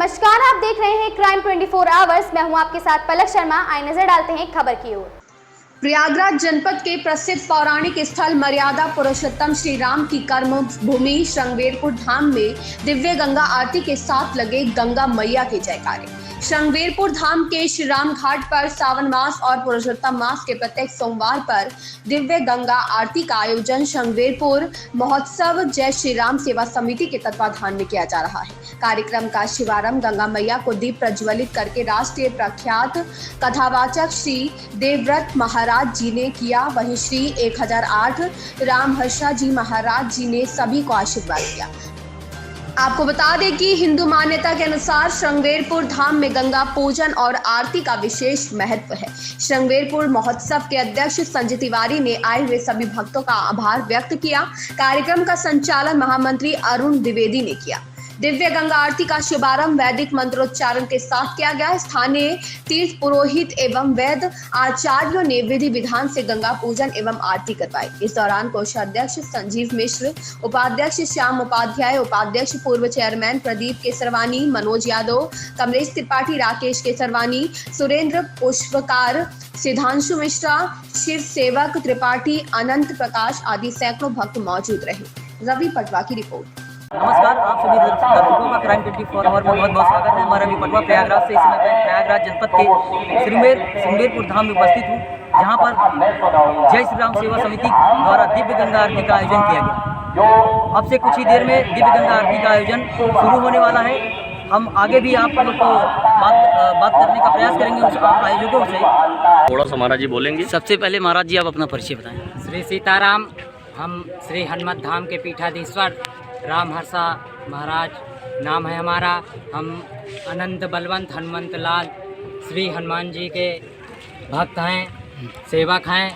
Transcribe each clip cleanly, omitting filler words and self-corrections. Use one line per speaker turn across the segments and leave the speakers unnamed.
नमस्कार, आप देख रहे हैं क्राइम 24 आवर्स। मैं हूं आपके साथ पलक शर्मा। आइए नजर डालते हैं खबर की ओर।
प्रयागराज जनपद के प्रसिद्ध पौराणिक स्थल मर्यादा पुरुषोत्तम श्री राम की कर्म भूमि श्रृंगवेरपुर धाम में दिव्य गंगा आरती के साथ लगे गंगा मैया के जयकारे। श्रृंगवेरपुर धाम के श्री राम घाट पर सावन मास और पुरुषोत्तम मास के प्रत्येक सोमवार पर दिव्य गंगा आरती का आयोजन श्रृंगवेरपुर महोत्सव जय श्री राम सेवा समिति के तत्वाधान में किया जा रहा है। कार्यक्रम का शुभारंभ गंगा मैया को दीप प्रज्वलित करके राष्ट्रीय प्रख्यात कथावाचक श्री देवव्रत महाराज जी ने किया। वहीं श्री 1008 रामहर्षा जी महाराज जी ने सभी को आशीर्वाद दिया। आपको बता दें कि हिंदू मान्यता के अनुसार श्रृंगवेरपुर धाम में गंगा पूजन और आरती का विशेष महत्व है। श्रृंगवेरपुर महोत्सव के अध्यक्ष संजय तिवारी ने आए हुए सभी भक्तों का आभार व्यक्त किया। कार्यक्रम का संचालन महामंत्री अरुण द्विवेदी ने किया। दिव्य गंगा आरती का शुभारंभ वैदिक मंत्रोच्चारण के साथ किया गया। स्थानीय तीर्थ पुरोहित एवं वैद्य आचार्यों ने विधि विधान से गंगा पूजन एवं आरती करवाई। इस दौरान कोषाध्यक्ष संजीव मिश्र, उपाध्यक्ष श्याम उपाध्याय, उपाध्यक्ष पूर्व चेयरमैन प्रदीप केसरवानी, मनोज यादव, कमलेश त्रिपाठी, राकेश केसरवानी, सुरेंद्र पुष्पकार, सिद्धांशु मिश्रा, शिव सेवक त्रिपाठी, अनंत प्रकाश आदि सैकड़ों भक्त मौजूद रहे। रवि पटवा की रिपोर्ट।
नमस्कार, आप सभी दर्शकों का क्राइम 24 आवर में बहुत बहुत स्वागत है। हमारा भी पटवा प्रयागराज से इस समय मैं प्रयागराज जनपद के श्रृंगवेरपुर धाम में उपस्थित हूँ, जहाँ पर जय श्री राम सेवा समिति द्वारा दिव्य गंगा आरती का आयोजन किया गया। अब से कुछ ही देर में दिव्य गंगा आरती का आयोजन शुरू होने वाला है। हम आगे भी आप लोगों को बात करने का प्रयास करेंगे उस आयोजकों से।
थोड़ा सा महाराज जी बोलेंगे।
सबसे पहले महाराज जी आप अपना परिचय बताएं।
श्री सीताराम, हम श्री हनुमत धाम के पीठाधीश्वर रामहर्षा महाराज नाम है हमारा। हम अनंत बलवंत हनुमंत लाल श्री हनुमान जी के भक्त हैं, सेवक हैं,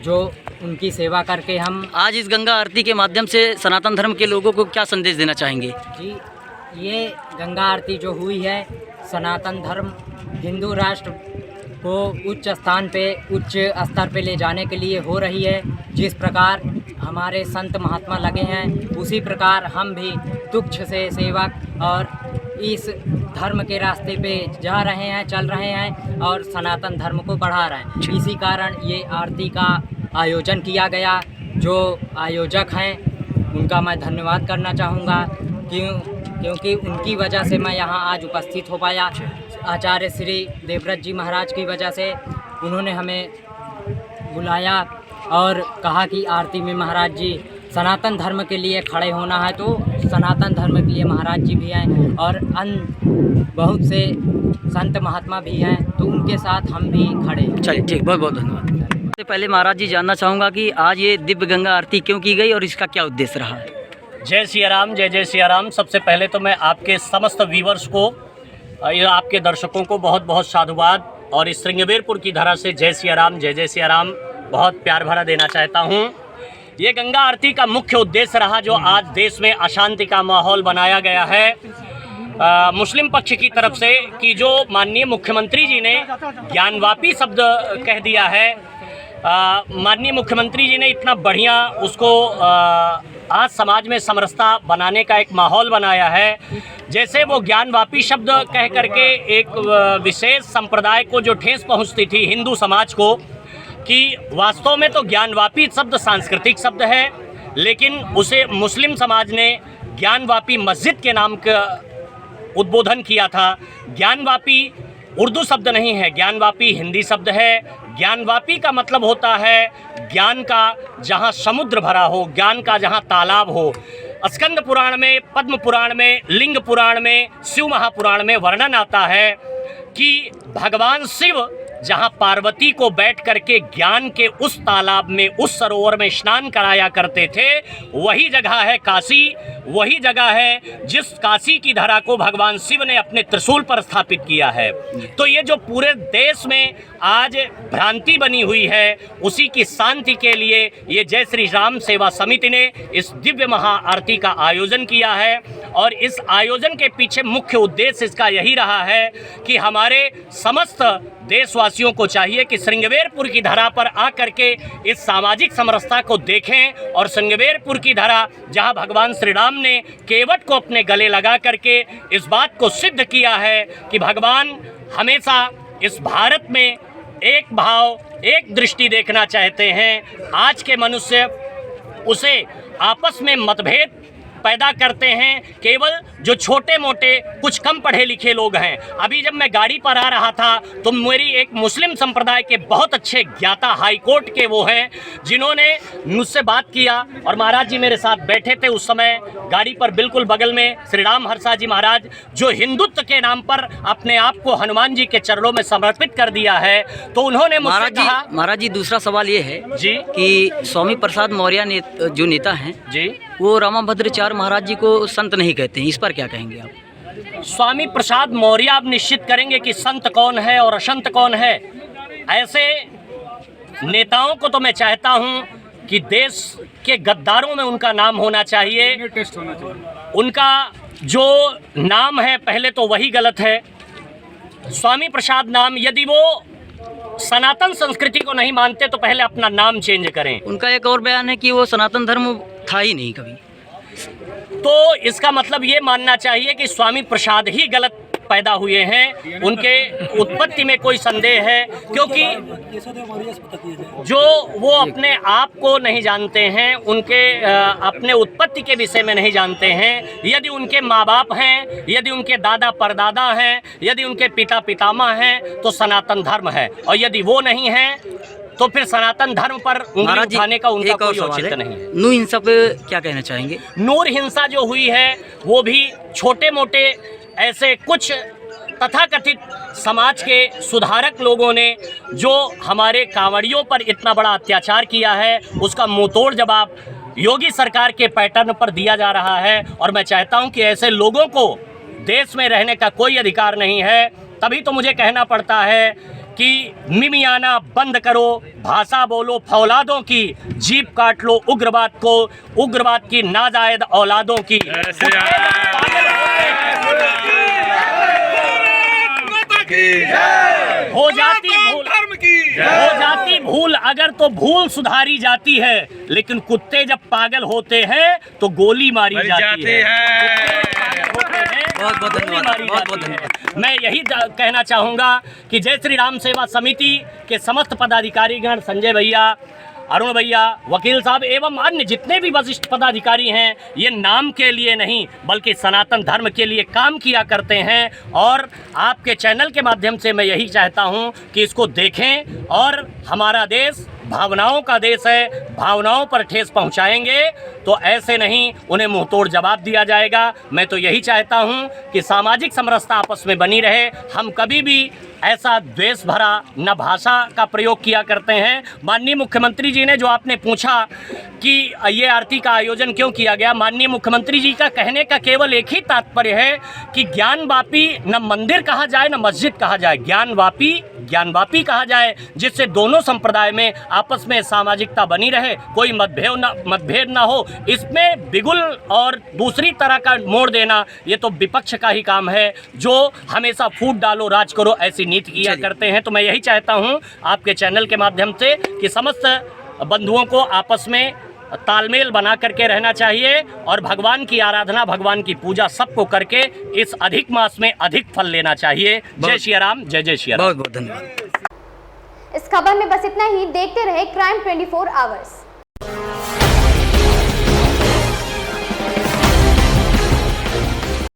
जो उनकी सेवा करके हम
आज इस गंगा आरती के माध्यम से सनातन धर्म के लोगों को क्या संदेश देना चाहेंगे?
जी, ये गंगा आरती जो हुई है, सनातन धर्म हिंदू राष्ट्र को उच्च स्तर पे ले जाने के लिए हो रही है। जिस प्रकार हमारे संत महात्मा लगे हैं, उसी प्रकार हम भी तुच्छ से सेवक और इस धर्म के रास्ते पे जा रहे हैं, चल रहे हैं और सनातन धर्म को बढ़ा रहे हैं। इसी कारण ये आरती का आयोजन किया गया। जो आयोजक हैं उनका मैं धन्यवाद करना चाहूँगा, क्योंकि उनकी वजह से मैं यहाँ आज उपस्थित हो पाया। आचार्य श्री देवव्रत जी महाराज की वजह से उन्होंने हमें बुलाया और कहा कि आरती में महाराज जी सनातन धर्म के लिए खड़े होना है, तो सनातन धर्म के लिए महाराज जी भी हैं और अन्य बहुत से संत महात्मा भी हैं, तो उनके साथ हम भी खड़े हैं।
चलिए ठीक, बहुत बहुत धन्यवाद। सबसे पहले महाराज जी जानना चाहूँगा कि आज ये दिव्य गंगा आरती क्यों की गई और इसका क्या उद्देश्य रहा है?
जय सिया राम, जय जय सिया राम। सबसे पहले तो मैं आपके समस्त व्यूवर्स को, आपके दर्शकों को बहुत बहुत साधुवाद और इस श्रृंगवेरपुर की धरा से जय सिया राम, जय जय सिया राम बहुत प्यार भरा देना चाहता हूँ। ये गंगा आरती का मुख्य उद्देश्य रहा, जो आज देश में अशांति का माहौल बनाया गया है मुस्लिम पक्ष की तरफ से, कि जो माननीय मुख्यमंत्री जी ने ज्ञानवापी शब्द कह दिया है। माननीय मुख्यमंत्री जी ने इतना बढ़िया उसको आज समाज में समरसता बनाने का एक माहौल बनाया है। जैसे वो ज्ञानवापी शब्द कह करके एक विशेष संप्रदाय को जो ठेस पहुंचती थी हिंदू समाज को, कि वास्तव में तो ज्ञानवापी शब्द सांस्कृतिक शब्द है, लेकिन उसे मुस्लिम समाज ने ज्ञानवापी मस्जिद के नाम का उद्बोधन किया था। ज्ञानवापी उर्दू शब्द नहीं है, ज्ञानवापी हिंदी शब्द है। ज्ञानवापी का मतलब होता है ज्ञान का जहाँ समुद्र भरा हो, ज्ञान का जहाँ तालाब हो। स्कंद पुराण में, पद्म पुराण में, लिंग पुराण में, शिव महापुराण में वर्णन आता है कि भगवान शिव जहाँ पार्वती को बैठ करके ज्ञान के उस तालाब में, उस सरोवर में स्नान कराया करते थे, वही जगह है काशी। वही जगह है जिस काशी की धरा को भगवान शिव ने अपने त्रिशूल पर स्थापित किया है। तो ये जो पूरे देश में आज भ्रांति बनी हुई है, उसी की शांति के लिए ये जय श्री राम सेवा समिति ने इस दिव्य महा आरती का आयोजन किया है। और इस आयोजन के पीछे मुख्य उद्देश्य इसका यही रहा है कि हमारे समस्त देशवासियों को चाहिए कि श्रृंगवेरपुर की धरा पर आकर के इस सामाजिक समरसता को देखें और श्रृंगवेरपुर की धरा जहां भगवान श्री राम ने केवट को अपने गले लगा करके इस बात को सिद्ध किया है कि भगवान हमेशा इस भारत में एक भाव एक दृष्टि देखना चाहते हैं। आज के मनुष्य उसे आपस में मतभेद पैदा करते हैं केवल जो छोटे मोटे कुछ कम पढ़े लिखे लोग हैं। अभी जब मैं गाड़ी पर आ रहा था तो मेरी एक मुस्लिम संप्रदाय के बहुत अच्छे ज्ञाता हाई कोर्ट के वो हैं जिन्होंने मुझसे बात किया और महाराज जी मेरे साथ बैठे थे उस समय गाड़ी पर बिल्कुल बगल में श्री राम हर्षा जी महाराज जो हिंदुत्व के नाम पर अपने आप को हनुमान जी के चरणों में समर्पित कर दिया है। तो उन्होंने मुझसे कहा
महाराज जी दूसरा सवाल ये है
जी
कि स्वामी प्रसाद मौर्य जो नेता हैं
जी
वो रामाभद्राचार्य महाराज जी को संत नहीं कहते हैं, इस पर क्या कहेंगे आप?
स्वामी प्रसाद मौर्य आप निश्चित करेंगे कि संत कौन है और असंत कौन है। ऐसे नेताओं को तो मैं चाहता हूं कि देश के गद्दारों में उनका नाम होना चाहिए। उनका जो नाम है पहले तो वही गलत है। स्वामी प्रसाद नाम, यदि वो सनातन संस्कृति को नहीं मानते तो पहले अपना नाम चेंज करें।
उनका एक और बयान है कि वो सनातन धर्म था ही नहीं कभी।
तो इसका मतलब ये मानना चाहिए कि स्वामी प्रसाद ही गलत पैदा हुए हैं, उनके उत्पत्ति में कोई संदेह है, क्योंकि जो वो अपने आप को नहीं जानते हैं, उनके अपने उत्पत्ति के विषय में नहीं जानते हैं। यदि उनके माँ बाप हैं, यदि उनके दादा परदादा हैं, यदि उनके पिता पितामह हैं तो सनातन धर्म है, और यदि वो नहीं है तो फिर सनातन धर्म पर उंगली उठाने का उनका कोई औचित्य नहीं है।
नूर हिंसा पे क्या कहना चाहेंगे?
नूर हिंसा जो हुई है वो भी छोटे मोटे ऐसे कुछ तथाकथित समाज के सुधारक लोगों ने जो हमारे कांवड़ियों पर इतना बड़ा अत्याचार किया है उसका मुंहतोड़ जवाब योगी सरकार के पैटर्न पर दिया जा रहा है। और मैं चाहता हूं कि ऐसे लोगों को देश में रहने का कोई अधिकार नहीं है। तभी तो मुझे कहना पड़ता है कि मिमियाना बंद करो, भाषा बोलो फौलादों की, जीप काट लो उग्रवाद को, उग्रवाद की नाजायज औलादों की। हो जाती भूल अगर तो भूल सुधारी जाती है, लेकिन कुत्ते जब पागल होते हैं तो गोली मारी जाती है।
बहुत बहुत धन्यवाद।
मैं यही कहना चाहूँगा कि जय श्री राम सेवा समिति के समस्त पदाधिकारीगण, संजय भैया, अरुण भैया, वकील साहब एवं अन्य जितने भी वरिष्ठ पदाधिकारी हैं, ये नाम के लिए नहीं बल्कि सनातन धर्म के लिए काम किया करते हैं। और आपके चैनल के माध्यम से मैं यही चाहता हूं कि इसको देखें। और हमारा देश भावनाओं का देश है, भावनाओं पर ठेस पहुंचाएंगे तो ऐसे नहीं उन्हें मुंहतोड़ जवाब दिया जाएगा। मैं तो यही चाहता हूं कि सामाजिक समरसता आपस में बनी रहे। हम कभी भी ऐसा द्वेष भरा न भाषा का प्रयोग किया करते हैं। माननीय मुख्यमंत्री जी ने जो आपने पूछा कि ये आरती का आयोजन क्यों किया गया, माननीय मुख्यमंत्री जी का कहने का केवल एक ही तात्पर्य है कि ज्ञानवापी न मंदिर कहा जाए न मस्जिद कहा जाए, ज्ञानवापी कहा जाए, जिससे दोनों संप्रदाय में आपस में सामाजिकता बनी रहे, कोई मतभेद ना हो। इसमें बिगुल और दूसरी तरह का मोड़ देना ये तो विपक्ष का ही काम है, जो हमेशा फूट डालो राज करो ऐसी नीति किया करते हैं। तो मैं यही चाहता हूं आपके चैनल के माध्यम से कि समस्त बंधुओं को आपस में तालमेल बना करके रहना चाहिए और भगवान की आराधना, भगवान की पूजा सबको करके इस अधिक मास में अधिक फल लेना चाहिए। जय श्री राम, जय जय श्री राम।
बहुत बहुत धन्यवाद।
इस खबर में बस इतना ही। देखते रहे क्राइम 24 आवर्स।